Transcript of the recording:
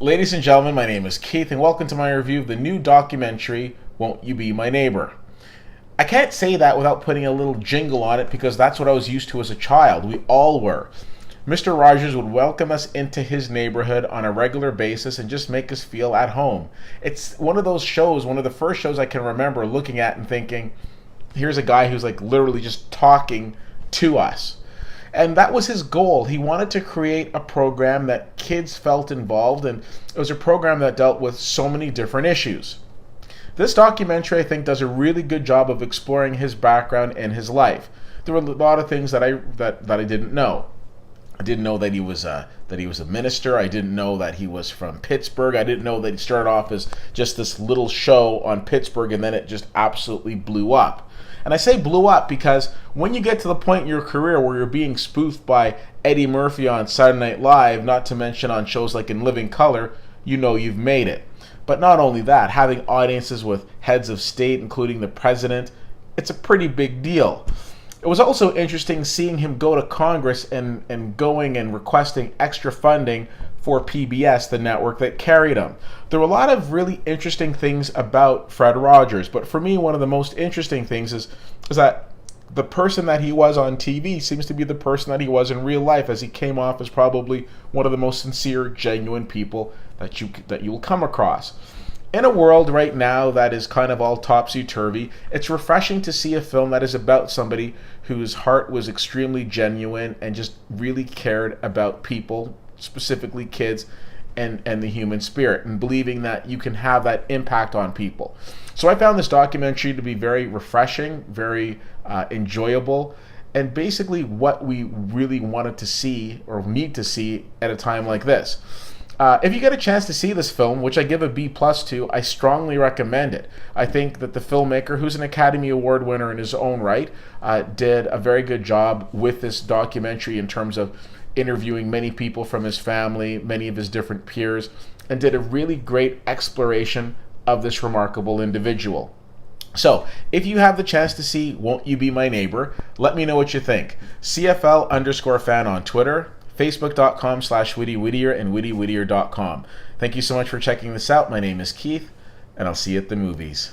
Ladies and gentlemen, my name is Keith, and welcome to my review of the new documentary, Won't You Be My Neighbor? I can't say that without putting a little jingle on it because that's what I was used to as a child. We all were. Mr. Rogers would welcome us into his neighborhood on a regular basis and just make us feel at home. It's one of those shows, one of the first shows I can remember looking at and thinking, here's a guy who's like literally just talking to us. And that was his goal. He wanted to create a program that kids felt involved, and it was a program that dealt with so many different issues. This documentary, I think, does a really good job of exploring his background and his life. There were a lot of things that I didn't know. I didn't know that he was a minister. I didn't know that he was from Pittsburgh. I didn't know that he started off as just this little show on Pittsburgh, and then it just absolutely blew up. And I say blew up because when you get to the point in your career where you're being spoofed by Eddie Murphy on Saturday Night Live, not to mention on shows like In Living Color, you know you've made it. But not only that, having audiences with heads of state, including the president, it's a pretty big deal. It was also interesting seeing him go to Congress and going and requesting extra funding for PBS, the network that carried him. There were a lot of really interesting things about Fred Rogers, but for me, one of the most interesting things is that the person that he was on TV seems to be the person that he was in real life, as he came off as probably one of the most sincere, genuine people that you will come across. In a world right now that is kind of all topsy-turvy, it's refreshing to see a film that is about somebody whose heart was extremely genuine and just really cared about people, specifically kids, and the human spirit, and believing that you can have that impact on people. So I found this documentary to be very refreshing, very enjoyable, and basically what we really wanted to see or need to see at a time like this. If you get a chance to see this film, which I give a B+ to, I strongly recommend it. I think that the filmmaker, who's an Academy Award winner in his own right, did a very good job with this documentary in terms of interviewing many people from his family, many of his different peers, and did a really great exploration of this remarkable individual. So, if you have the chance to see Won't You Be My Neighbor, let me know what you think. CFL_fan on Twitter, Facebook.com/WittyWhittier, and WittyWhittier.com. Thank you so much for checking this out. My name is Keith, and I'll see you at the movies.